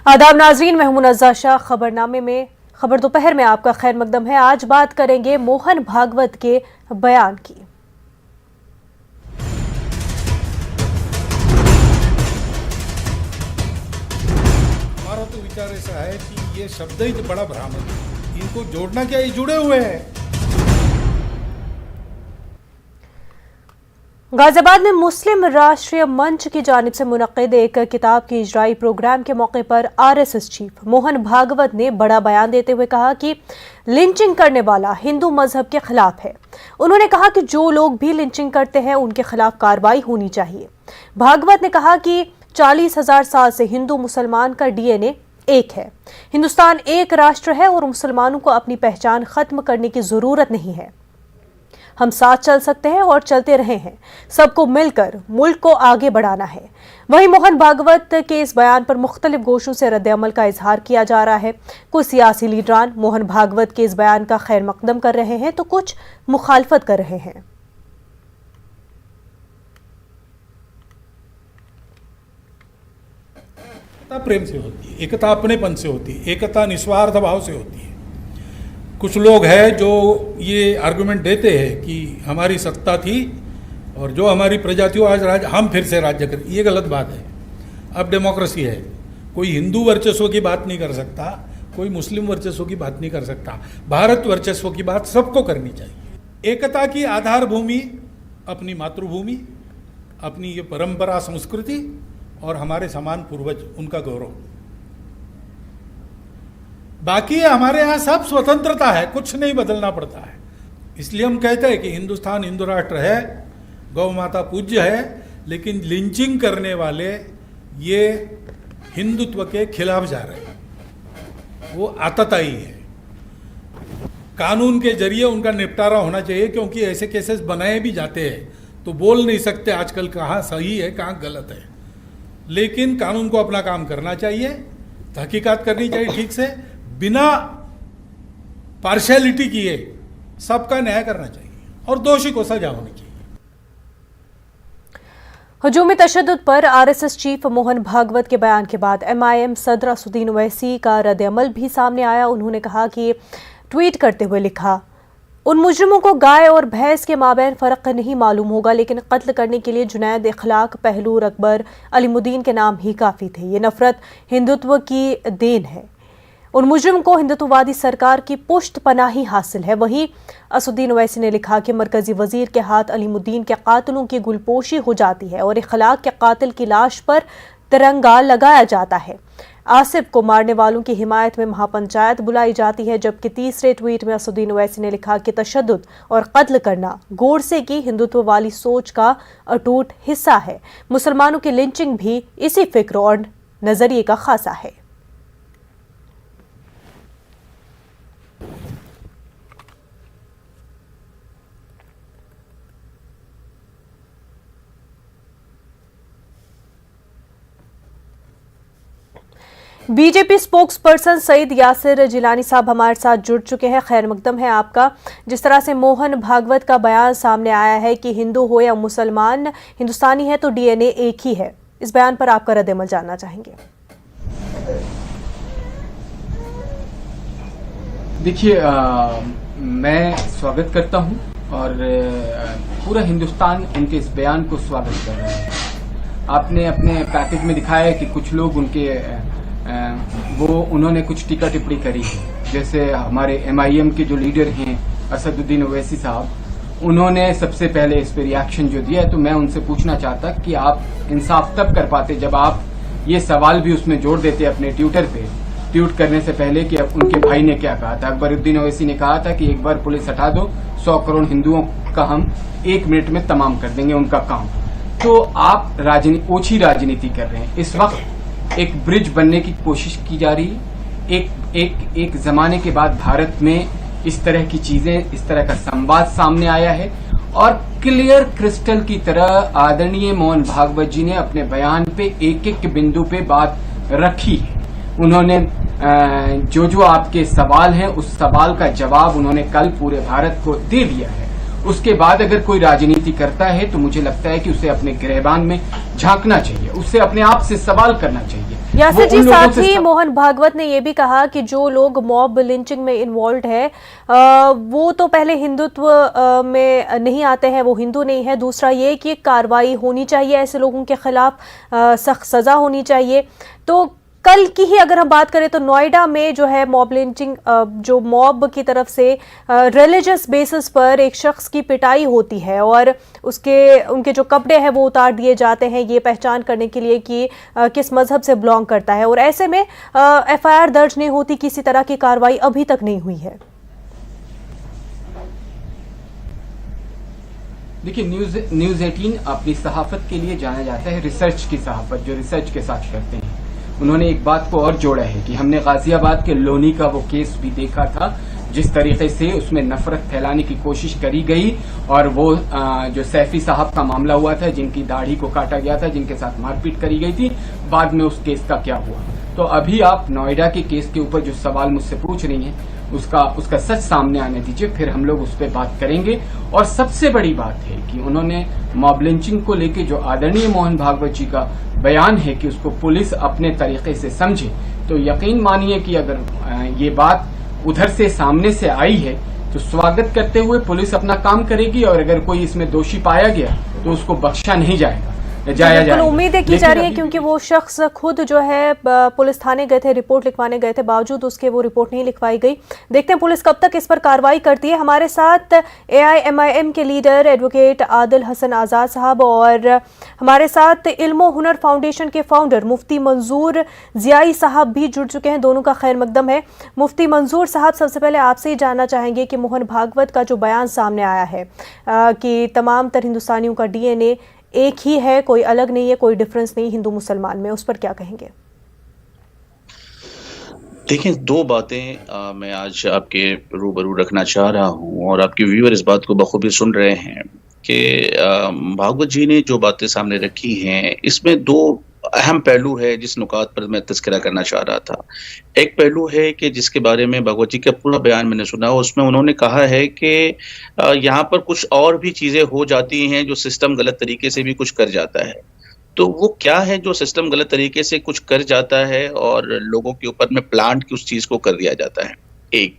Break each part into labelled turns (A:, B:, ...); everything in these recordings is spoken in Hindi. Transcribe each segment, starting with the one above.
A: आदाब नाजरीन, मैं हूं मुनज़्ज़ा शाह। खबरनामे में खबर दोपहर में आपका खैर मकदम है। आज बात करेंगे मोहन भागवत के बयान की।
B: हमारा तो विचार ऐसा है कि ये शब्द ही तो बड़ा भ्रामक है, इनको जोड़ना क्या, ये जुड़े हुए हैं।
A: गाजियाबाद में मुस्लिम राष्ट्रीय मंच की जानिब से मुनक्किद एक किताब के इजराई प्रोग्राम के मौके पर आरएसएस चीफ मोहन भागवत ने बड़ा बयान देते हुए कहा कि लिंचिंग करने वाला हिंदू मजहब के खिलाफ है। उन्होंने कहा कि जो लोग भी लिंचिंग करते हैं उनके खिलाफ कार्रवाई होनी चाहिए। भागवत ने कहा कि 40,000 साल से हिंदू मुसलमान का डीएनए एक है। हिंदुस्तान एक राष्ट्र है और मुसलमानों को अपनी पहचान खत्म करने की जरूरत नहीं है। हम साथ चल सकते हैं और चलते रहे हैं। सबको मिलकर मुल्क को आगे बढ़ाना है। वहीं मोहन भागवत के इस बयान पर मुख्तलिफ गोशों से रद्द-ए-अमल का इजहार किया जा रहा है। कुछ सियासी लीडरान मोहन भागवत के इस बयान का खैर मकदम कर रहे हैं तो कुछ मुखालफत कर रहे हैं।
B: एकता प्रेम से होती है, एकता अपनेपन से होती है, एकता निस्वार्थ भाव से होती है। कुछ लोग हैं जो ये आर्गुमेंट देते हैं कि हमारी सत्ता थी और जो हमारी प्रजा थी आज हम फिर से राज्य करें। ये गलत बात है। अब डेमोक्रेसी है, कोई हिंदू वर्चस्व की बात नहीं कर सकता, कोई मुस्लिम वर्चस्व की बात नहीं कर सकता। भारत वर्चस्व की बात सबको करनी चाहिए। एकता की आधार भूमि अपनी मातृभूमि, अपनी ये परंपरा संस्कृति और हमारे समान पूर्वज, उनका गौरव। बाकी हमारे यहाँ सब स्वतंत्रता है, कुछ नहीं बदलना पड़ता है। इसलिए हम कहते हैं कि हिंदुस्तान हिंदू राष्ट्र है, गौ माता पूज्य है, लेकिन लिंचिंग करने वाले ये हिंदुत्व के खिलाफ जा रहे हैं। वो आतताई है। कानून के जरिए उनका निपटारा होना चाहिए, क्योंकि ऐसे केसेस बनाए भी जाते हैं तो बोल नहीं सकते आजकल कहाँ सही है कहाँ गलत है। लेकिन कानून को अपना काम करना चाहिए, तहकीकात करनी चाहिए ठीक से, बिना पार्शियलिटी किए सबका न्याय करना चाहिए और दोषी को सजा होनी चाहिए।
A: हुजूमी तशद्दुद पर आरएसएस चीफ मोहन भागवत के बयान के बाद एमआईएम सदर असदुद्दीन ओवैसी का रद्द-ए-अमल भी सामने आया। उन्होंने कहा कि ट्वीट करते हुए लिखा, उन मुजरिमों को गाय और भैंस के माबैन फ़र्क नहीं मालूम होगा, लेकिन कत्ल करने के लिए जुनैद, इखलाक, पहलूर, अकबर, अलीमुद्दीन के नाम ही काफ़ी थे। ये नफरत हिंदुत्व की देन है। उन मुजरिम को हिंदुत्ववादी सरकार की पुष्ट पनाही हासिल है। वहीं असदुद्दीन ओवैसी ने लिखा कि मरकजी वजीर के हाथ अलीमुद्दीन के कातिलों की गुलपोशी हो जाती है और इखलाक के कातिल की लाश पर तिरंगा लगाया जाता है। आसिफ को मारने वालों की हिमायत में महापंचायत बुलाई जाती है। जबकि तीसरे ट्वीट में असदुद्दीन ओवैसी ने लिखा कि तशद्दुद और कत्ल करना गोडसे की हिंदुत्व वाली सोच का अटूट हिस्सा है। मुसलमानों की लिंचिंग भी इसी फिक्र और नजरिए का खासा है। BJP spokesperson Syed Yasir Jilani sahab हमारे साथ जुड़ चुके हैं। खैर मकदम है आपका। जिस तरह से मोहन भागवत का बयान सामने आया है कि हिंदू हो या मुसलमान, हिंदुस्तानी है तो डीएनए एक ही है, इस बयान पर आपका रद्द-ए-अमल जानना चाहेंगे।
C: देखिए, मैं स्वागत करता हूं और पूरा हिंदुस्तान उनके इस बयान को स्वागत कर रहा है। आपने अपने पैकेज में दिखाया है कि कुछ लोग उन्होंने कुछ टीका टिप्पणी करी है। जैसे हमारे एमआईएम के जो लीडर हैं असदुद्दीन ओवैसी साहब, उन्होंने सबसे पहले इस पर रिएक्शन जो दिया है। तो मैं उनसे पूछना चाहता कि आप इंसाफ तब कर पाते जब आप ये सवाल भी उसमें जोड़ देते अपने ट्विटर पे, ट्वीट करने से पहले कि अब उनके भाई ने क्या कहा था। अकबरुद्दीन ओवैसी ने कहा था कि एक बार पुलिस हटा दो, 100 करोड़ हिंदुओं का हम 1 मिनट में तमाम कर देंगे उनका काम। तो आप ओछी राजनीति कर रहे हैं। इस वक्त एक ब्रिज बनने की कोशिश की जा रही है। एक जमाने के बाद भारत में इस तरह की चीजें, इस तरह का संवाद सामने आया है और क्लियर क्रिस्टल की तरह आदरणीय मोहन भागवत जी ने अपने बयान पे एक एक बिंदु पे बात रखी है। उन्होंने जो आपके सवाल हैं उस सवाल का जवाब उन्होंने कल पूरे भारत को दे दिया है। उसके बाद अगर कोई राजनीति करता है तो मुझे लगता है कि उसे अपने गिरहबान में झांकना चाहिए, उससे अपने आप से सवाल करना चाहिए।
A: यासिर जी,
C: उन लोगों
A: साथ
C: से
A: ही मोहन भागवत ने यह भी कहा कि जो लोग मॉब लिंचिंग में इन्वॉल्व है वो तो पहले हिंदुत्व में नहीं आते हैं, वो हिंदू नहीं है। दूसरा ये कि कार्रवाई होनी चाहिए, ऐसे लोगों के खिलाफ सख्त सजा होनी चाहिए। तो कल की ही अगर हम बात करें तो नोएडा में जो है मॉब लिंचिंग, जो मॉब की तरफ से रिलीजियस बेसिस पर एक शख्स की पिटाई होती है और उनके जो कपड़े हैं वो उतार दिए जाते हैं, ये पहचान करने के लिए कि किस मजहब से बिलोंग करता है, और ऐसे में एफआईआर दर्ज नहीं होती, किसी तरह की कार्रवाई अभी तक नहीं हुई है।
C: देखिए, न्यूज 18 अपनी सहाफत के लिए जाना जाता है, रिसर्च की सहाफत, जो रिसर्च के साथ करते हैं। उन्होंने एक बात को और जोड़ा है कि हमने गाजियाबाद के लोनी का वो केस भी देखा था, जिस तरीके से उसमें नफरत फैलाने की कोशिश करी गई, और वो जो सैफी साहब का मामला हुआ था, जिनकी दाढ़ी को काटा गया था, जिनके साथ मारपीट करी गई थी, बाद में उस केस का क्या हुआ। तो अभी आप नोएडा के केस के ऊपर जो सवाल मुझसे पूछ रही हैं, उसका सच सामने आने दीजिए, फिर हम लोग उस पर बात करेंगे। और सबसे बड़ी बात है कि उन्होंने मॉब लिंचिंग को लेकर जो आदरणीय मोहन भागवत जी का बयान है कि उसको पुलिस अपने तरीके से समझे, तो यकीन मानिए कि अगर ये बात उधर से सामने से आई है तो स्वागत करते हुए पुलिस अपना काम करेगी, और अगर कोई इसमें दोषी पाया गया तो उसको बख्शा नहीं जाएगा।
A: उम्मीदें की जा रही है, क्योंकि वो शख्स खुद जो है पुलिस थाने गए थे, रिपोर्ट लिखवाने गए थे, बावजूद उसके वो रिपोर्ट नहीं लिखवाई गई। देखते हैं पुलिस कब तक इस पर कार्रवाई करती है। हमारे साथ AIMIM के लीडर एडवोकेट आदिल हसन आज़ाद साहब और हमारे साथ इल्मो हुनर फाउंडेशन के फाउंडर मुफ्ती मंजूर ज़ियाई साहब भी जुड़ चुके हैं। दोनों का खैर मकदम है। मुफ्ती मंजूर साहब, सबसे पहले आपसे ही जानना चाहेंगे कि मोहन भागवत का जो बयान सामने आया है कि तमाम तर हिंदुस्तानियों का DNA एक ही है, कोई अलग नहीं है, कोई डिफरेंस नहीं हिंदू मुसलमान में, उस पर क्या कहेंगे?
D: देखिए, दो बातें मैं आज आपके रूबरू रखना चाह रहा हूं, और आपके व्यूअर इस बात को बखूबी सुन रहे हैं कि भागवत जी ने जो बातें सामने रखी हैं, इसमें दो अहम पहलू है जिस नुकात पर मैं तज़किरा करना चाह रहा था। एक पहलू है कि जिसके बारे में भागवत जी का पूरा बयान मैंने सुना, उसमें उन्होंने कहा है कि यहाँ पर कुछ और भी चीज़ें हो जाती हैं जो सिस्टम गलत तरीके से भी कुछ कर जाता है। तो वो क्या है जो सिस्टम गलत तरीके से कुछ कर जाता है और लोगों के ऊपर में प्लांट की उस चीज़ को कर दिया जाता है। एक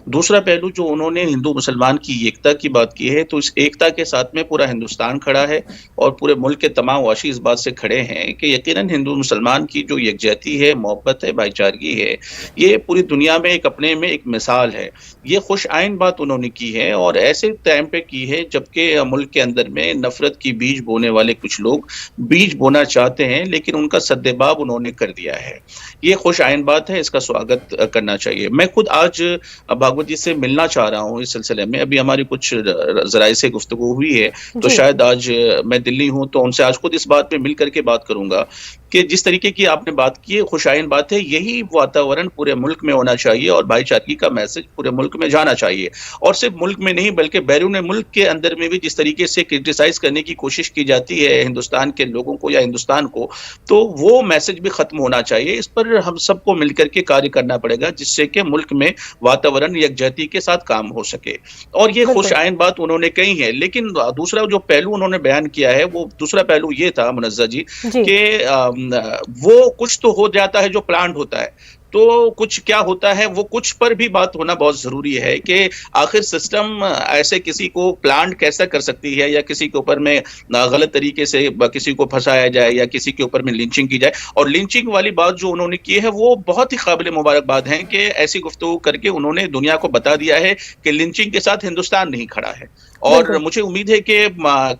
D: दूसरा पहलू जो उन्होंने हिंदू मुसलमान की एकता की बात की है, तो इस एकता के साथ में पूरा हिंदुस्तान खड़ा है और पूरे मुल्क के तमाम वाशी इस बात से खड़े हैं कि यकीनन हिंदू मुसलमान की जो यकजहती है, मोहब्बत है, भाईचारगी है, ये पूरी दुनिया में एक अपने में एक मिसाल है। ये खुश आइन बात उन्होंने की है, और ऐसे टाइम पे की है जबकि मुल्क के अंदर में नफरत की बीज बोने वाले कुछ लोग बीज बोना चाहते हैं, लेकिन उनका सद्देबाब उन्होंने कर दिया है। ये खुश आइन बात है, इसका स्वागत करना चाहिए। मैं खुद आज भागवत जी से मिलना चाह रहा हूँ इस सिलसिले में। अभी हमारी कुछ जराए से गुफ्तगू हुई है, तो शायद आज मैं दिल्ली हूँ तो उनसे आज खुद इस बात पे मिल करके बात करूंगा कि जिस तरीके की आपने बात की है, खुशाइन बात है, यही वातावरण पूरे मुल्क में होना चाहिए और भाईचारगी का मैसेज पूरे मुल्क में जाना चाहिए। और सिर्फ मुल्क में नहीं बल्कि बैरून मुल्क के अंदर में भी जिस तरीके से क्रिटिसाइज करने की कोशिश की जाती है हिंदुस्तान के लोगों को या हिंदुस्तान को, तो वो मैसेज भी खत्म होना चाहिए। इस पर हम सबको मिलकर के कार्य करना पड़ेगा, जिससे कि मुल्क में वातावरण यकजहती के साथ काम हो सके। और ये खुश आइन बात उन्होंने कही है। लेकिन दूसरा जो पहलू उन्होंने बयान किया है, वो दूसरा पहलू ये था मुनज़्ज़ा जी कि वो कुछ तो हो जाता है जो प्लान्ड होता है, तो कुछ क्या होता है, वो कुछ पर भी बात होना बहुत जरूरी है कि आखिर सिस्टम ऐसे किसी को प्लान कैसा कर सकती है, या किसी के ऊपर में गलत तरीके से किसी को फंसाया जाए या किसी के ऊपर में लिंचिंग की जाए। और लिंचिंग वाली बात जो उन्होंने की है वो बहुत ही काबिल मुबारकबाद है कि ऐसी गुफ्तगू करके उन्होंने दुनिया को बता दिया है कि लिंचिंग के साथ हिंदुस्तान नहीं खड़ा है। और मुझे उम्मीद है कि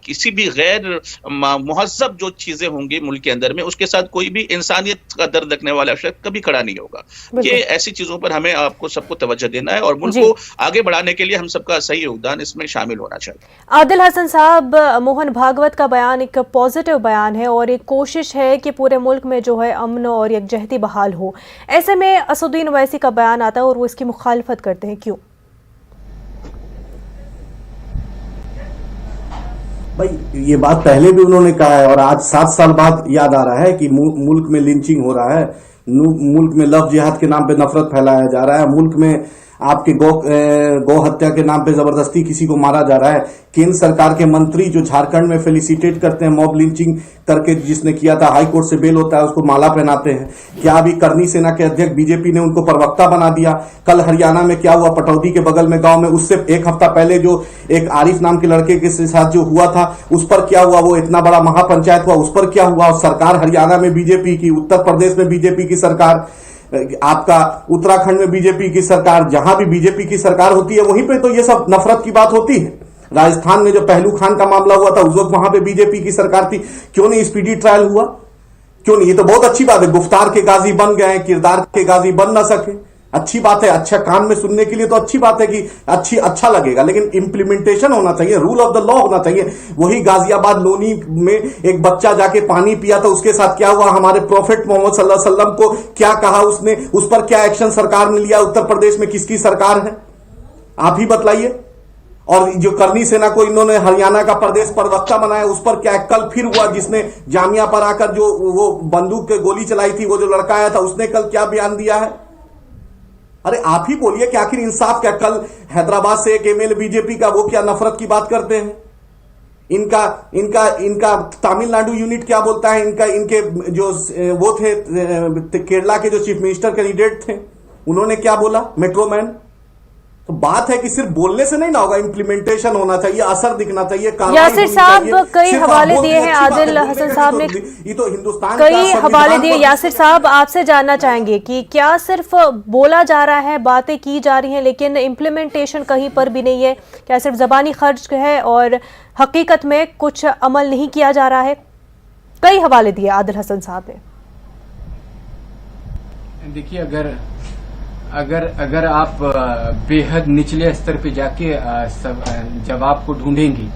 D: किसी भी गैर मुहज़्ज़ब जो चीजें होंगी मुल्क के अंदर में, उसके साथ कोई भी इंसानियत का दर्द रखने वाला शख्स कभी खड़ा नहीं होगा। कि ऐसी चीजों पर हमें आपको सबको तवज्जो देना है और मुल्क को आगे बढ़ाने के लिए हम सबका सही योगदान इसमें शामिल होना चाहिए।
A: आदिल हसन साहब, मोहन भागवत का बयान एक पॉजिटिव बयान है और एक कोशिश है कि पूरे मुल्क में जो है अमन और यकजहती बहाल हो। ऐसे में असदुद्दीन ओवैसी का बयान आता है और वो इसकी मुखालफत करते हैं, क्यों?
E: भाई ये बात पहले भी उन्होंने कहा है और आज 7 साल बाद याद आ रहा है कि मुल्क में लिंचिंग हो रहा है, मुल्क में लव जिहाद के नाम पे नफरत फैलाया जा रहा है, मुल्क में आपके गौ हत्या के नाम पे जबरदस्ती किसी को मारा जा रहा है, केंद्र सरकार के मंत्री जो झारखंड में फेलिसिटेट करते हैं मॉब लिंचिंग करके, जिसने किया था हाई कोर्ट से बेल होता है उसको माला पहनाते हैं, क्या अभी करनी सेना के अध्यक्ष बीजेपी ने उनको प्रवक्ता बना दिया? कल हरियाणा में क्या हुआ, पटौदी के बगल में गांव में, उससे एक हफ्ता पहले जो एक आरिफ नाम के लड़के के साथ जो हुआ था उस पर क्या हुआ? वो इतना बड़ा महापंचायत हुआ, उस पर क्या हुआ? और सरकार हरियाणा में बीजेपी की, उत्तर प्रदेश में बीजेपी की सरकार, आपका उत्तराखंड में बीजेपी की सरकार, जहां भी बीजेपी की सरकार होती है वहीं पे तो ये सब नफरत की बात होती है। राजस्थान में जो पहलू खान का मामला हुआ था उस वक्त वहां पे बीजेपी की सरकार थी, क्यों नहीं स्पीडी ट्रायल हुआ? क्यों नहीं? ये तो बहुत अच्छी बात है, गुफ्तार के गाजी बन गए, किरदार के गाजी बन ना सके, अच्छी बात है, अच्छा कान में सुनने के लिए तो अच्छी बात है कि अच्छा लगेगा, लेकिन इंप्लीमेंटेशन होना चाहिए, रूल ऑफ द लॉ होना चाहिए। वही गाजियाबाद लोनी में एक बच्चा जाके पानी पिया था, उसके साथ क्या हुआ? हमारे प्रॉफिट मोहम्मद सल्लल्लाहु अलैहि वसल्लम को क्या कहा उसने, उस पर क्या एक्शन सरकार ने लिया? उत्तर प्रदेश में किसकी सरकार है, आप ही बतलाइए। और जो करनी सेना को इन्होंने हरियाणा का प्रदेश प्रवक्ता बनाया, उस पर क्या? कल फिर हुआ, जिसने जामिया पर आकर जो वो बंदूक के गोली चलाई थी, वो जो लड़का आया था उसने कल क्या बयान दिया है? अरे आप ही बोलिए कि आखिर इंसाफ क्या? कल हैदराबाद से एक एमएलए बीजेपी का, वो क्या नफरत की बात करते हैं? इनका तमिलनाडु यूनिट क्या बोलता है? इनके जो वो थे केरला के जो चीफ मिनिस्टर कैंडिडेट थे, उन्होंने क्या बोला? मेट्रोमैन। तो बात है कि सिर्फ बोलने से नहीं ना होगा, इंप्लीमेंटेशन होना चाहिए, असर दिखना चाहिए।
A: यासिर साहब कई हवाले दिए हैं, आदिल हसन साहब ने
E: ये तो हिंदुस्तान
A: कई हवाले दिए। यासिर साहब आपसे जानना चाहेंगे कि क्या सिर्फ बोला जा रहा है, बातें की जा रही हैं, लेकिन इम्प्लीमेंटेशन कहीं पर भी नहीं है? क्या सिर्फ जबानी खर्च है और हकीकत में कुछ अमल नहीं किया जा रहा है? कई हवाले दिए आदिल हसन साहब ने।
C: देखिए, अगर आप बेहद निचले स्तर पे जाके जवाब को ढूंढेंगी,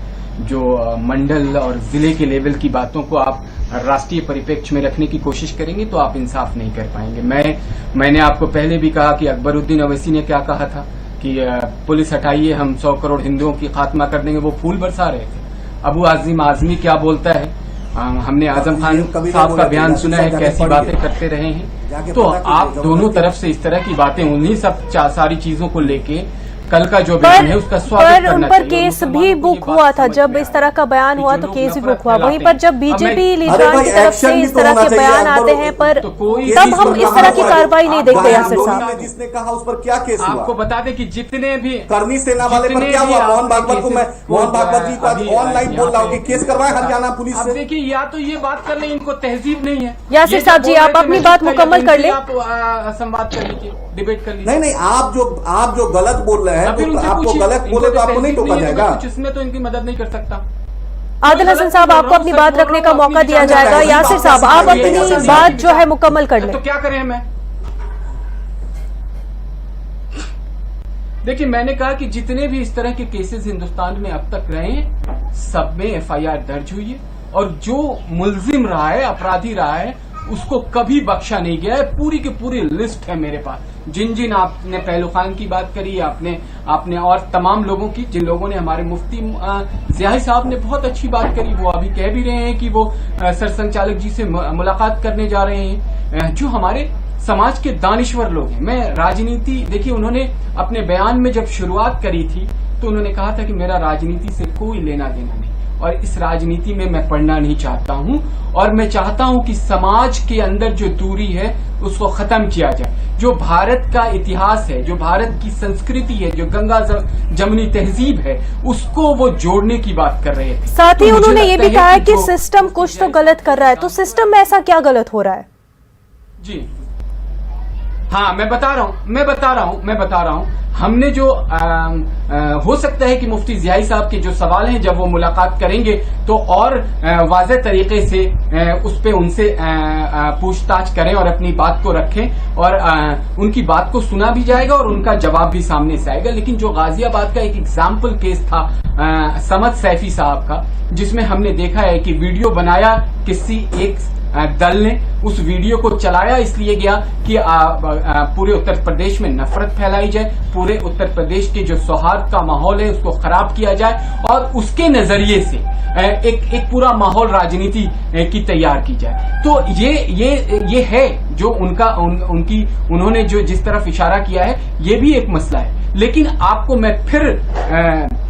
C: जो मंडल और जिले के लेवल की बातों को आप राष्ट्रीय परिप्रेक्ष्य में रखने की कोशिश करेंगे तो आप इंसाफ नहीं कर पाएंगे। मैंने आपको पहले भी कहा कि अकबरुद्दीन अवैसी ने क्या कहा था कि पुलिस हटाइए, हम 100 करोड़ हिंदुओं की खात्मा कर देंगे, वो फूल बरसा रहे थे। अबू आजिम आजमी क्या बोलता है? हमने आजम खान साहब का बयान सुना है, कैसी बातें करते रहे हैं। तो आप दोनों तरफ से इस तरह की बातें, उन्हीं सब सारी चीजों को लेके कल का जो बयान है उसका स्वागत करना चाहिए।
A: उन पर केस भी बुक हुआ था, जब इस तरह का बयान हुआ तो केस भी बुक हुआ। वहीं पर जब बीजेपी लीडरान की तरफ से इस तरह के बयान आते हैं पर तब हम इस तरह की कार्रवाई नहीं देखते। यासिर साहब
E: जिसने कहा उस पर क्या केस हुआ?
C: आपको बता दें कि जितने भी
E: करनी सेना वाले पर क्या हुआ? मोहन भागवत को, मैं मोहन भागवत जी को आज ऑनलाइन बोल रहा हूँ कि केस करवाए हरियाणा पुलिस से।
C: देखिए, या तो ये बात कर ले, इनको तहजीब नहीं है।
A: यासिर साहब जी, आप अपनी बात मुकम्मल कर ले,
C: आप संवाद कर लीजिए, डिबेट कर लीजिए।
E: नहीं, आप जो गलत बोल रहे हैं तो आपको गलत बोले तो आपको नहीं टोका जाएगा।
C: कुछ इसमें तो इनकी मदद नहीं कर सकता।
A: आदिल हसन साहब, आपको अपनी बात रखने का मौका दिया जाएगा। यासिर साहब, आप अपनी बात जो है मुकम्मल कर लें।
C: तो क्या करें मैं? देखिए, मैंने कहा कि जितने भी इस तरह के केसेस हिंदुस्तान में अब तक रहे हैं, सब में एफआईआर दर्ज हुई है और जो मुलजिम रहा है, अपराधी रहा है, उसको कभी बख्शा नहीं गया है। पूरी की पूरी लिस्ट है मेरे पास। जिन आपने पहलू खान की बात करी, आपने और तमाम लोगों की, जिन लोगों ने, हमारे मुफ्ती ज़ियाई साहब ने बहुत अच्छी बात करी, वो अभी कह भी रहे हैं कि वो सरसंघचालक जी से मुलाकात करने जा रहे हैं, जो हमारे समाज के दानिश्वर लोग हैं। मैं राजनीति, देखिए, उन्होंने अपने बयान में जब शुरुआत करी थी तो उन्होंने कहा था कि मेरा राजनीति से कोई लेना देना नहीं और इस राजनीति में मैं पढ़ना नहीं चाहता हूं और मैं चाहता हूं कि समाज के अंदर जो दूरी है उसको खत्म किया जाए। जो भारत का इतिहास है, जो भारत की संस्कृति है, जो गंगा जमुनी तहजीब है, उसको वो जोड़ने की बात कर रहे थे।
A: साथ ही उन्होंने ये भी कहा है कि सिस्टम कुछ तो गलत कर रहा है। तो सिस्टम में ऐसा क्या गलत हो रहा है?
C: जी हाँ, मैं बता रहा हूं। हमने जो हो सकता है कि मुफ्ती ज़ियाई साहब के जो सवाल हैं, जब वो मुलाकात करेंगे तो और वाज़ेह तरीके से उस पे उनसे पूछताछ करें और अपनी बात को रखें और उनकी बात को सुना भी जाएगा और उनका जवाब भी सामने से आएगा। लेकिन जो गाजियाबाद का एक एग्जाम्पल केस था समद सैफी साहब का, जिसमें हमने देखा है कि वीडियो बनाया किसी एक दल ने उस वीडियो को चलाया इसलिए गया कि पूरे उत्तर प्रदेश में नफरत फैलाई जाए, पूरे उत्तर प्रदेश के जो सौहार्द का माहौल है उसको खराब किया जाए और उसके नजरिए से एक पूरा माहौल राजनीति की तैयार की जाए। तो ये है जो उन्होंने जो जिस तरफ इशारा किया है, ये भी एक मसला है। लेकिन आपको मैं फिर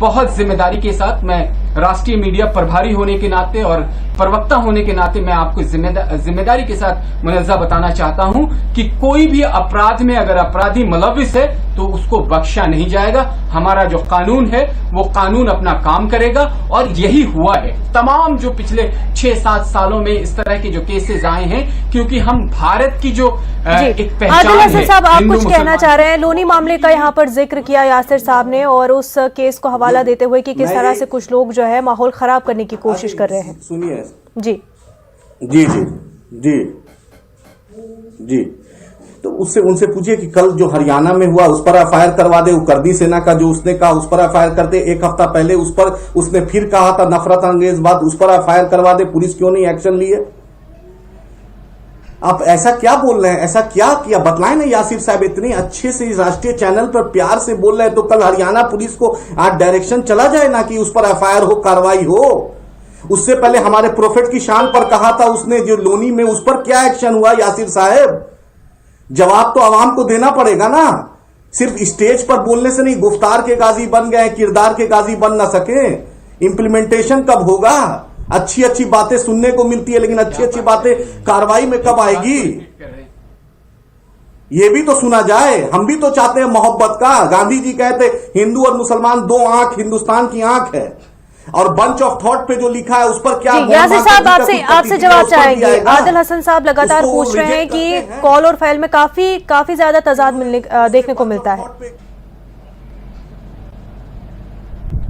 C: बहुत जिम्मेदारी के साथ, मैं राष्ट्रीय मीडिया प्रभारी होने के नाते और प्रवक्ता होने के नाते मैं आपको जिम्मेदारी के साथ मुनज़्ज़ा बताना चाहता हूं कि कोई भी अपराध में अगर अपराधी मुलविस है तो उसको बख्शा नहीं जाएगा। हमारा जो कानून है वो कानून अपना काम करेगा और यही हुआ है तमाम जो पिछले 6-7 सालों में इस तरह के जो केसेस आए हैं, क्योंकि हम भारत की जो एक पहचान है।
A: आदिल साहब, आप कुछ कहना चाह रहे हैं? लोनी मामले का यहाँ पर जिक्र किया यासिर साहब ने और उस केस को हवाला देते हुए कि किस तरह से कुछ लोग जो है माहौल खराब करने की कोशिश कर रहे हैं।
E: सुनिए
A: जी
E: जी जी जी जी तो उनसे पूछिए कि कल जो हरियाणा में हुआ उस पर एफआईआर करवा दे। कर्दी सेना का जो उसने कहा उस पर एफआईआर करते। एक हफ्ता पहले उस पर उसने फिर कहा था नफरत अंगेज बात, उस पर एफआईआर करवा दे। पुलिस क्यों नहीं एक्शन ली है? आप ऐसा क्या बोल रहे हैं? ऐसा क्या किया बतलाएं ना यासिर साहब। इतने अच्छे से राष्ट्रीय चैनल पर प्यार से बोल रहे हैं तो कल हरियाणा पुलिस को आज डायरेक्शन चला जाए ना कि उस पर एफआईआर हो, कार्रवाई हो। उससे पहले हमारे प्रोफेट की शान पर कहा था उसने जो लोनी में, उस पर क्या एक्शन हुआ यासिर साहब? जवाब तो आवाम को देना पड़ेगा ना। सिर्फ स्टेज पर बोलने से नहीं, गुफ्तार के गाजी बन गए, किरदार के गाजी बन ना सके। इंप्लीमेंटेशन कब होगा? अच्छी अच्छी बातें सुनने को मिलती है लेकिन अच्छी अच्छी बातें कार्रवाई में कब आएगी? ये भी तो सुना जाए। हम भी तो चाहते हैं मोहब्बत का। गांधी जी कहते हिंदू और मुसलमान दो आंख हिंदुस्तान की आंख है। और बंच ऑफ थॉट पे जो लिखा है उस पर क्या?
A: यासिर साहब, आपसे जवाब चाहेंगे। आदिल हसन साहब लगातार पूछ रहे हैं कि कॉल और फाइल में काफी ज्यादा तजाद देखने को मिलता है।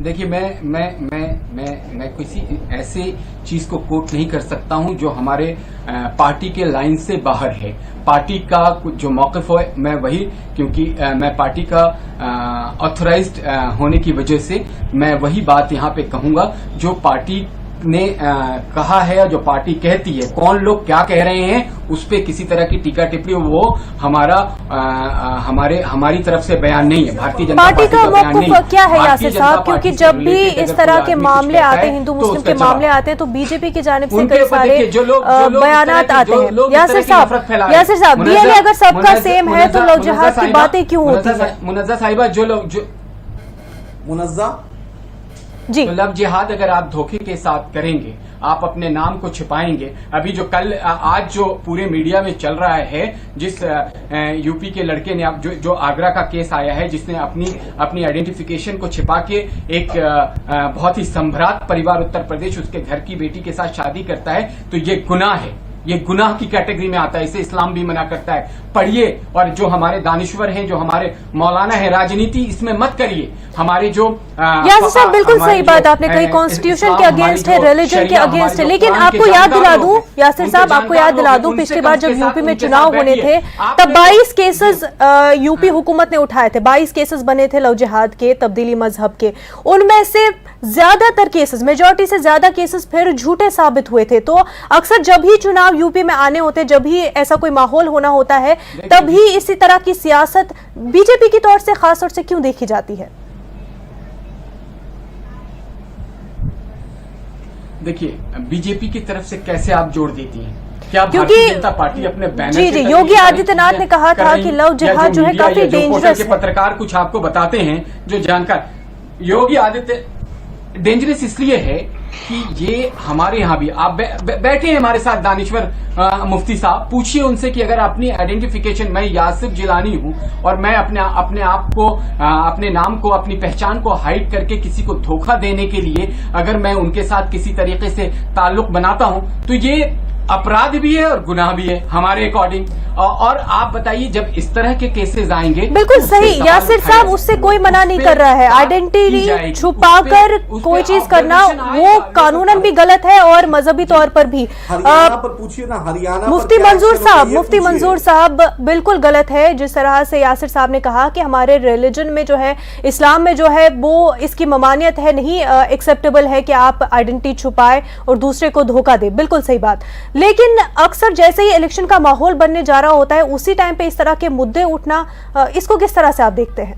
C: देखिए, मैं किसी ऐसे चीज को कोट नहीं कर सकता हूं जो हमारे पार्टी के लाइन से बाहर है। पार्टी का जो मौक़िफ़ है मैं वही, क्योंकि मैं पार्टी का ऑथराइज्ड होने की वजह से मैं वही बात यहां पे कहूंगा जो पार्टी ने कहा है और जो पार्टी कहती है। कौन लोग क्या कह रहे हैं उस पे किसी तरह की टीका टिप्पणी वो हमारी तरफ से बयान नहीं है। भारतीय जनता पार्टी का
A: मौक़िफ़ क्या है यासिर साहब? क्योंकि जब भी इस तरह के मामले आते हैं, हिंदू मुस्लिम के मामले आते हैं, तो बीजेपी की जानिब से कई सारे बयान आते हैं। यासिर साहब, डीएनए अगर सबका सेम है तो लव जिहाद की बातें क्यों होती है?
C: मुनज़्ज़ा साहिबा,
E: मुनज़्ज़ा
C: जी, तो लव जिहाद अगर आप धोखे के साथ करेंगे, आप अपने नाम को छिपाएंगे। अभी जो आज जो पूरे मीडिया में चल रहा है, जिस यूपी के लड़के ने जो आगरा का केस आया है, जिसने अपनी आइडेंटिफिकेशन को छिपा के एक बहुत ही संभ्रात परिवार उत्तर प्रदेश उसके घर की बेटी के साथ शादी करता है, तो ये गुनाह है। ये गुनाह की कैटेगरी में आता है। इसे इस्लाम भी मना करता है। पढ़िए, और जो हमारे दानिश्वर हैं, जो हमारे मौलाना है, राजनीति इसमें मत करिए। हमारे जो
A: यासिर साहब, बिल्कुल सही बात आपने कही। कॉन्स्टिट्यूशन के अगेंस्ट है, रिलीजन के अगेंस्ट है। लेकिन आपको याद दिला दूं यासिर साहब, आपको याद दिला दूं, पिछली बार जब यूपी में चुनाव होने थे तब 22 केसेस यूपी हुकूमत ने उठाए थे। 22 केसेस बने थे लव जिहाद के, तब्दीली मजहब के। उनमें से ज्यादातर केसेस, मेजॉरिटी से ज्यादा केसेस फिर झूठे साबित हुए थे। तो अक्सर जब भी चुनाव यूपी में आने होते, जब भी ऐसा कोई माहौल होना होता है, तभी इसी तरह की सियासत बीजेपी की तौर से खास तौर से क्यों देखी जाती है?
C: देखिए, बीजेपी की तरफ से कैसे आप जोड़ देती हैं? क्या
A: क्योंकि
C: भारतीय जनता पार्टी अपने बैनर
A: जी योगी आदित्यनाथ ने कहा था कि लव जिहाद जो है काफी डेंजरस है।
C: पत्रकार कुछ आपको बताते हैं जो जानकार। योगी आदित्य डेंजरस इसलिए है कि ये हमारे यहाँ भी आप बैठे हैं हमारे साथ दानिश्वर मुफ्ती साहब, पूछिए उनसे कि अगर अपनी आइडेंटिफिकेशन, मैं यासिर जिलानी हूं और मैं अपने आप को, अपने नाम को, अपनी पहचान को हाइड करके किसी को धोखा देने के लिए अगर मैं उनके साथ किसी तरीके से ताल्लुक बनाता हूं तो ये अपराध भी है और गुनाह भी है हमारे अकॉर्डिंग। और आप बताइए, जब इस तरह के केसेस आएंगे,
A: बिल्कुल
C: तो
A: सही,
C: उससे सवाल
A: यासिर
C: उठाया
A: साहब,
C: जाएगा।
A: उससे कोई मना नहीं कर रहा है। आइडेंटिटी छुपाकर कोई चीज करना वो कानूनन भी गलत है और मजहबी तौर पर भी।
E: हरियाणा पर पूछिए ना, हरियाणा
A: मुफ्ती
E: पर क्या
A: मंजूर
E: एक्शन
A: साहब,
E: होता है, ये
A: मुफ्ती
E: पूछिए।
A: मंजूर साहब, बिल्कुल गलत है जिस तरह से यासिर साहब ने कहा कि हमारे रिलीजन में जो है, इस्लाम में जो है, वो इसकी ममानियत है, नहीं एक्सेप्टेबल है कि आप आइडेंटिटी छुपाए और दूसरे को धोखा दे। बिल्कुल सही बात। लेकिन अक्सर जैसे ही इलेक्शन का माहौल बनने जा रहा होता है, उसी टाइम पे इस तरह के मुद्दे उठना, इसको किस तरह से आप देखते हैं?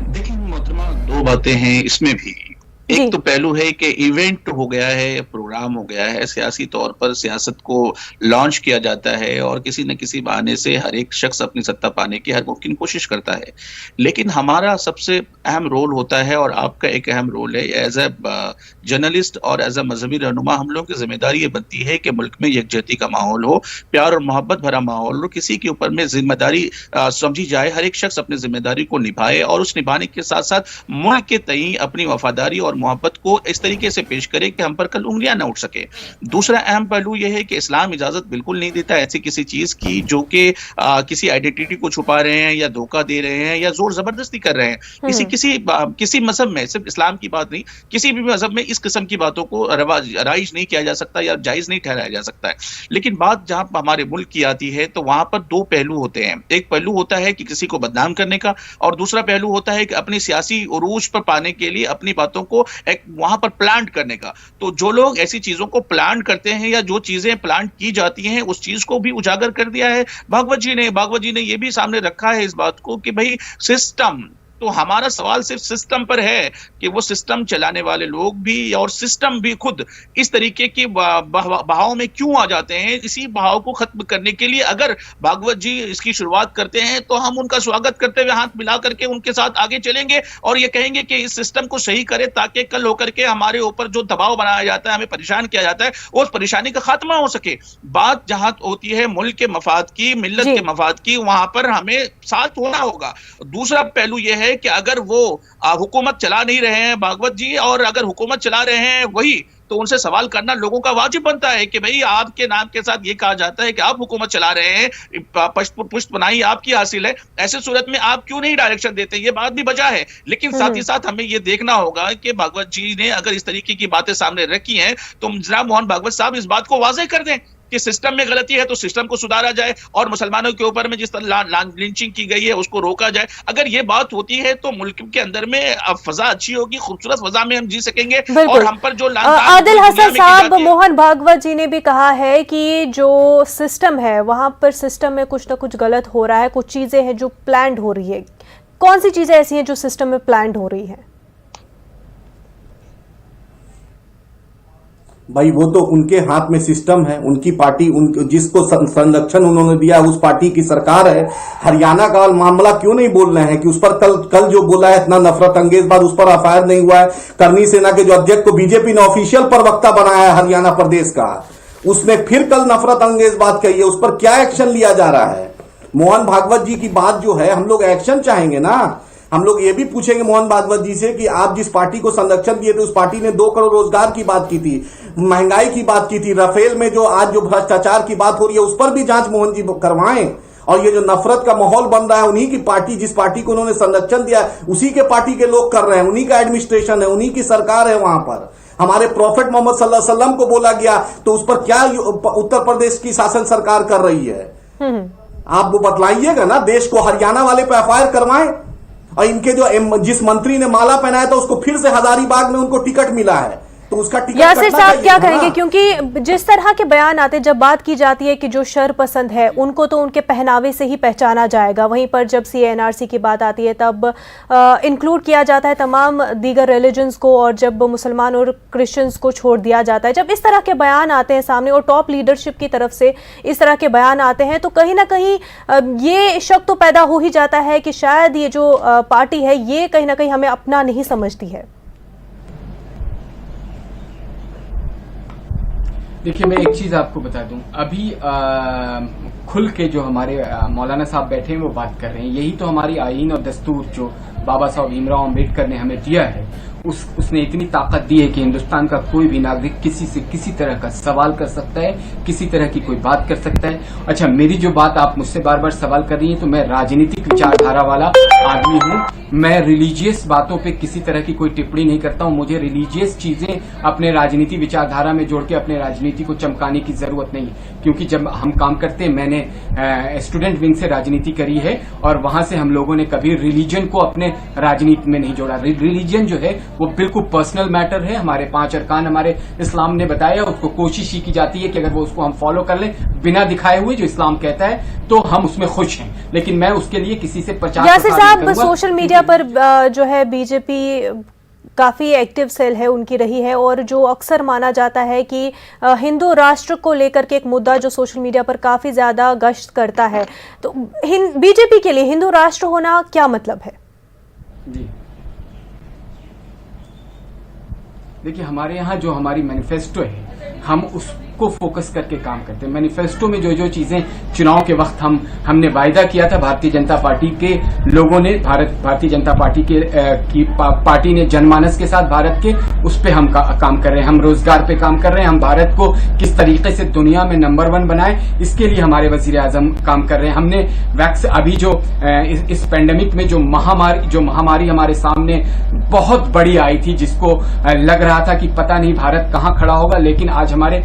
D: देखिए मोहतरमा, दो बातें हैं इसमें भी।
A: जी।
D: एक तो पहलू है कि इवेंट हो गया है, प्रोग्राम हो गया है, सियासी तौर पर सियासत को लॉन्च किया जाता है और किसी न किसी बहाने से हर एक शख्स अपनी सत्ता पाने की हर मुमकिन कोशिश करता है। लेकिन हमारा सबसे अहम रोल होता है और आपका एक अहम रोल है एज ए जर्नलिस्ट और एज ए मजहबी रहनुमा। हम लोगों की जिम्मेदारी ये बनती है कि मुल्क में यकजहती का माहौल हो, प्यार और मोहब्बत भरा माहौल हो, किसी के ऊपर में जिम्मेदारी समझी जाए, हर एक शख्स अपनी जिम्मेदारी को निभाए और उस निभाने के साथ साथ मुल्क के तई अपनी वफादारी और मोहब्बत को इस तरीके से पेश करे कि हम पर कल उंगलियां ना उठ सके। दूसरा अहम पहलू यह है कि इस्लाम इजाजत बिल्कुल नहीं देता ऐसी किसी चीज की जो कि किसी आइडेंटिटी को छुपा रहे हैं या धोखा दे रहे हैं या जोर जबरदस्ती कर रहे हैं। किसी मजहब में, सिर्फ इस्लाम की बात नहीं, किसी भी मजहब में इस किस्म की बातों को राइज नहीं किया जा सकता या जायज नहीं ठहराया जा सकता है। लेकिन बात जहां हमारे मुल्क की आती है तो वहां पर दो पहलू होते हैं। एक पहलू होता है कि किसी को बदनाम करने का और दूसरा पहलू होता है कि अपनी सियासी उरूज पर पाने के लिए अपनी बातों को एक वहां पर प्लांट करने का। तो जो लोग ऐसी चीजों को प्लांट करते हैं या जो चीजें प्लांट की जाती हैं, उस चीज को भी उजागर कर दिया है भागवत जी ने ये भी सामने रखा है इस बात को कि भाई सिस्टम, तो हमारा सवाल सिर्फ सिस्टम पर है कि वो सिस्टम चलाने वाले लोग भी और सिस्टम भी खुद इस तरीके के बहाव में क्यों आ जाते हैं। इसी बहाव को खत्म करने के लिए अगर भागवत जी इसकी शुरुआत करते हैं तो हम उनका स्वागत करते हुए हाथ मिला करके उनके साथ आगे चलेंगे और ये कहेंगे कि इस सिस्टम को सही करे ताकि कल होकर के हमारे ऊपर जो दबाव बनाया जाता है, हमें परेशान किया जाता है, उस परेशानी का खात्मा हो सके। बात जहां होती है मुल्क के मफाद की, मिल्लत के मफाद की, वहां पर हमें साथ होना होगा। दूसरा पहलू यह है कि अगर वो हुकूमत चला नहीं रहे हैं भागवत जी, और अगर हुकूमत चला रहे हैं वही, तो उनसे सवाल करना लोगों का वाजिब बनता है कि भाई आपके नाम के साथ ये कहा जाता है कि आप हुकूमत चला रहे हैं, पुष्ट बनाई आपकी हासिल है, ऐसे सूरत में आप क्यों नहीं डायरेक्शन देते? ये बात भी वजह है। लेकिन साथ ही साथ हमें ये देखना होगा कि भागवत जी ने अगर इस तरीके की बातें सामने रखी हैं तो जनाब मोहन भागवत साहब इस बात को वाज़ेह कर दें कि सिस्टम में गलती है तो सिस्टम को सुधारा जाए और मुसलमानों के ऊपर में जिस तरह लिंचिंग की गई है उसको रोका जाए। अगर ये बात होती है तो मुल्क के अंदर में फजा अच्छी होगी, खूबसूरत फजा में हम जी सकेंगे। और हम पर जो
A: आदिल हसन साहब, मोहन भागवत जी ने भी कहा है कि जो सिस्टम है वहां पर सिस्टम में कुछ ना कुछ गलत हो रहा है, कुछ चीजें हैं जो प्लान्ड हो रही है। कौन सी चीजें ऐसी हैं जो सिस्टम में प्लान्ड हो रही है?
E: भाई वो तो उनके हाथ में सिस्टम है, उनकी पार्टी, जिसको संरक्षण उन्होंने दिया उस पार्टी की सरकार है। हरियाणा का मामला क्यों नहीं बोल रहे हैं कि उस पर कल जो बोला है इतना नफरत अंगेज बात, उस पर एफआईआर नहीं हुआ है। करनी सेना के जो अध्यक्ष को बीजेपी ने ऑफिशियल प्रवक्ता बनाया है हरियाणा प्रदेश का, उसने फिर कल नफरत अंगेज बात कही है, उस पर क्या एक्शन लिया जा रहा है? मोहन भागवत जी की बात जो है, हम लोग एक्शन चाहेंगे ना। हम लोग ये भी पूछेंगे मोहन भागवत जी से कि आप जिस पार्टी को संरक्षण दिए थे उस पार्टी ने 2 करोड़ रोजगार की बात की थी, महंगाई की बात की थी, राफेल में जो आज जो भ्रष्टाचार की बात हो रही है उस पर भी जांच मोहन जी करवाएं। और ये जो नफरत का माहौल बन रहा है, उन्हीं की पार्टी, जिस पार्टी को उन्होंने संरक्षण दिया उसी के पार्टी के लोग कर रहे हैं, उन्हीं का एडमिनिस्ट्रेशन है, उन्हीं की सरकार है। वहां पर हमारे प्रॉफेट मोहम्मद सल्लल्लाहु अलैहि वसल्लम को बोला गया तो उस पर क्या उत्तर प्रदेश की शासन सरकार कर रही है? आप वो बतलाइएगा ना। देश को हरियाणा वाले पे एफआईआर करवाएं और इनके जो जिस मंत्री ने माला पहनाया था उसको फिर से हजारीबाग में उनको टिकट मिला है तो उसका टिकट
A: यासिर साहब क्या कहेंगे? क्योंकि जिस तरह के बयान आते, जब बात की जाती है कि जो शर पसंद है उनको तो उनके पहनावे से ही पहचाना जाएगा, वहीं पर जब CANRC की बात आती है तब इंक्लूड किया जाता है तमाम दीगर रिलीजन्स को, और जब मुसलमान और क्रिश्चियंस को छोड़ दिया जाता है। जब इस तरह के बयान आते हैं सामने और टॉप लीडरशिप की तरफ से इस तरह के बयान आते हैं तो कहीं ना कहीं ये शक तो पैदा हो ही जाता है कि शायद ये जो पार्टी है ये कहीं ना कहीं हमें अपना नहीं समझती है।
C: देखिए, मैं एक चीज आपको बता दूं, अभी खुल के जो हमारे मौलाना साहब बैठे हैं वो बात कर रहे हैं। यही तो हमारी आईन और दस्तूर जो बाबा साहब भीमराव अम्बेडकर ने हमें दिया है उसने इतनी ताकत दी है कि हिंदुस्तान का कोई भी नागरिक किसी से किसी तरह का सवाल कर सकता है, किसी तरह की कोई बात कर सकता है। अच्छा, मेरी जो बात आप मुझसे बार बार सवाल कर रही हैं, तो मैं राजनीतिक विचारधारा वाला आदमी हूं। मैं रिलीजियस बातों पे किसी तरह की कोई टिप्पणी नहीं करता हूं। मुझे रिलीजियस चीजें अपने राजनीति विचारधारा में जोड़ के अपने राजनीति को चमकाने की जरूरत नहीं है, क्योंकि जब हम काम करते हैं, मैंने स्टूडेंट विंग से राजनीति करी है और वहां से हम लोगों ने कभी रिलीजन को अपने राजनीति में नहीं जोड़ा। रिलीजन जो है वो बिल्कुल पर्सनल मैटर है। हमारे 5 अरकान हमारे इस्लाम ने बताया, उसको कोशिश ही की जाती है कि अगर वो उसको हम फॉलो कर लें बिना दिखाए हुए जो इस्लाम कहता है, तो हम उसमें खुश हैं। लेकिन मैं उसके लिए किसी से 50
A: यासिर साहब, सोशल मीडिया पर जो है बीजेपी काफ़ी एक्टिव सेल है उनकी रही है, और जो अक्सर माना जाता है कि हिंदू राष्ट्र को लेकर के एक मुद्दा जो सोशल मीडिया पर काफ़ी ज़्यादा गश्त करता है, तो बीजेपी के लिए हिंदू राष्ट्र होना क्या मतलब है?
C: जी देखिए, हमारे यहाँ जो हमारी मैनिफेस्टो है, हम उसको फोकस करके काम करते हैं। मैनिफेस्टो में जो जो चीजें चुनाव के वक्त हमने वायदा किया था, भारतीय जनता पार्टी के लोगों ने, भारतीय जनता पार्टी की पार्टी ने जनमानस के साथ भारत के, उस पे हम काम कर रहे हैं। हम रोजगार पे काम कर रहे हैं। हम भारत को किस तरीके से दुनिया में नंबर 1 बनाए, इसके लिए हमारे वजीर आजम काम कर रहे हैं। हमने अभी जो इस पेंडेमिक में जो महामारी हमारे सामने बहुत बड़ी आई थी, जिसको लग रहा था कि पता नहीं भारत कहाँ खड़ा होगा, लेकिन आज हमारे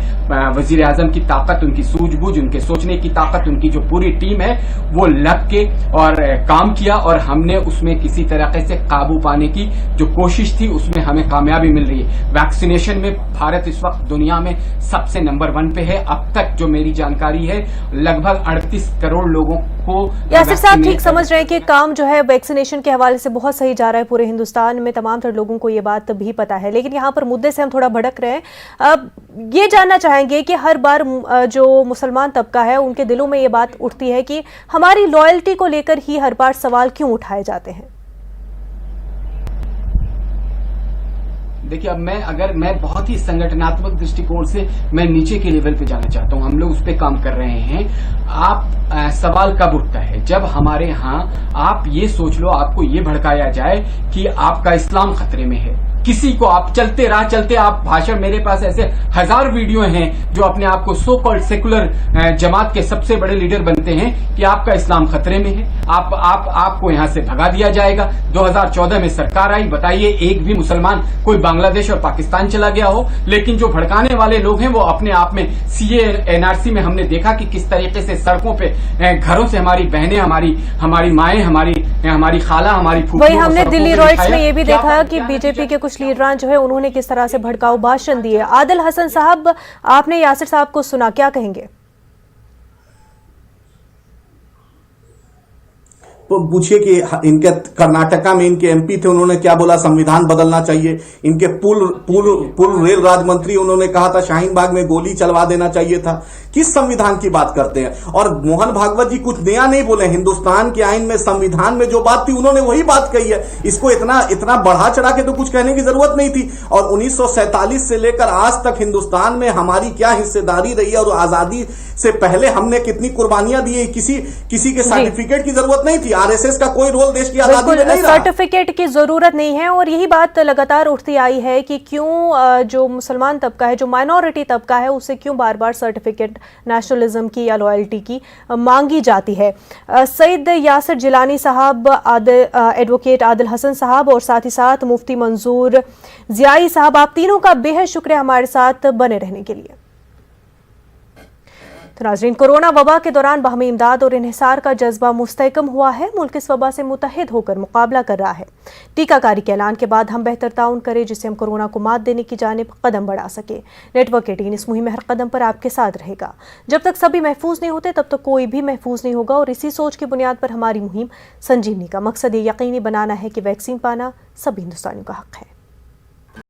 C: वजीर आजम की ताकत, उनकी सूझबूझ, उनके सोचने की ताकत, उनकी जो पूरी टीम है, वो लग के और काम किया, और हमने उसमें किसी तरीके से काबू पाने की जो कोशिश थी, उसमें हमें कामयाबी मिल रही है। वैक्सीनेशन में भारत इस वक्त दुनिया में सबसे नंबर 1 पे है। अब तक जो मेरी जानकारी है, लगभग 38 करोड़ लोगों को।
A: यासिर साहब ठीक समझ रहे हैं कि काम जो है वैक्सीनेशन के हवाले से बहुत सही जा रहा है पूरे हिंदुस्तान में, तमाम तरह लोगों को ये बात भी पता है, लेकिन यहाँ पर मुद्दे से हम थोड़ा भटक रहे हैं। अब ये जानना चाहेंगे कि हर बार जो मुसलमान तबका है उनके दिलों में ये बात उठती है कि हमारी लॉयल्टी को लेकर ही हर बार सवाल क्यों उठाए जाते हैं?
C: देखिए, अब मैं बहुत ही संगठनात्मक दृष्टिकोण से मैं नीचे के लेवल पे जाना चाहता हूं। हम लोग उस पे काम कर रहे हैं। सवाल कब उठता है? जब हमारे यहाँ आप ये सोच लो, आपको ये भड़काया जाए कि आपका इस्लाम खतरे में है। किसी को आप चलते आप भाषण, मेरे पास ऐसे 1000 वीडियो हैं जो अपने आप को सो कॉल्ड सेकुलर जमात के सबसे बड़े लीडर बनते हैं कि आपका इस्लाम खतरे में है, आपको यहां से भगा दिया जाएगा। 2014 में सरकार आई, बताइए एक भी मुसलमान कोई बांग्लादेश और पाकिस्तान चला गया हो? लेकिन जो भड़काने वाले लोग हैं वो अपने आप में सीए एनआरसी में हमने देखा कि किस तरीके से सड़कों पे घरों से हमारी बहनें, हमारी माएं, हमारी खाला, हमारी फूफी,
A: वही हमने दिल्ली रॉयट्स में ये भी देखा कि बीजेपी के कुछ लीडरान जो है उन्होंने किस तरह से भड़काऊ भाषण दिए। आदिल हसन साहब, आपने यासिर साहब को सुना, क्या कहेंगे?
E: पूछिए कि इनके कर्नाटका में इनके एमपी थे, उन्होंने क्या बोला? संविधान बदलना चाहिए। इनके पूर्व रेल राज्य मंत्री, उन्होंने कहा था शाहीन बाग में गोली चलवा देना चाहिए था। किस संविधान की बात करते हैं? और मोहन भागवत जी कुछ नया नहीं बोले। हिंदुस्तान के आईन में, संविधान में जो बात थी उन्होंने वही बात कही है। इसको इतना बढ़ा चढ़ा के तो कुछ कहने की जरूरत नहीं थी। और 1947 से लेकर आज तक हिंदुस्तान में हमारी क्या हिस्सेदारी रही है, और आजादी से पहले हमने कितनी कुर्बानियां दी है, किसी के सर्टिफिकेट की जरूरत नहीं थी। आरएसएस का कोई रोल देश की आजादी में नहीं रहा।
A: सर्टिफिकेट की जरूरत नहीं है, और यही बात लगातार उठती आई है कि क्यों जो मुसलमान तबका है, जो माइनॉरिटी तबका है, उसे क्यों बार बार सर्टिफिकेट नेशनलिज्म की या लॉयल्टी की मांगी जाती है। सईद यासिर जिलानी साहब, एडवोकेट आदिल हसन साहब, और साथ ही साथ मुफ्ती मंजूर जियाई साहब, आप तीनों का बेहद शुक्रिया हमारे साथ बने रहने के लिए। तो नाज़रीन, कोरोना वबा के दौरान बाहमी इमदाद और इन्हिसार का जज्बा मुस्तहकम हुआ है। मुल्क इस वबा से मुतहद होकर मुकाबला कर रहा है। टीकाकारी के ऐलान के बाद हम बेहतर ताउन करें, जिससे हम कोरोना को मात देने की जानिब कदम बढ़ा सके। नेटवर्क 18 इस मुहिम में हर कदम पर आपके साथ रहेगा। जब तक सभी महफूज नहीं होते, तब तक कोई भी महफूज नहीं होगा, और इसी सोच की बुनियाद पर हमारी मुहिम संजीवनी का मकसद ये यकीनी बनाना है कि वैक्सीन पाना सभी हिंदुस्तानियों का हक है।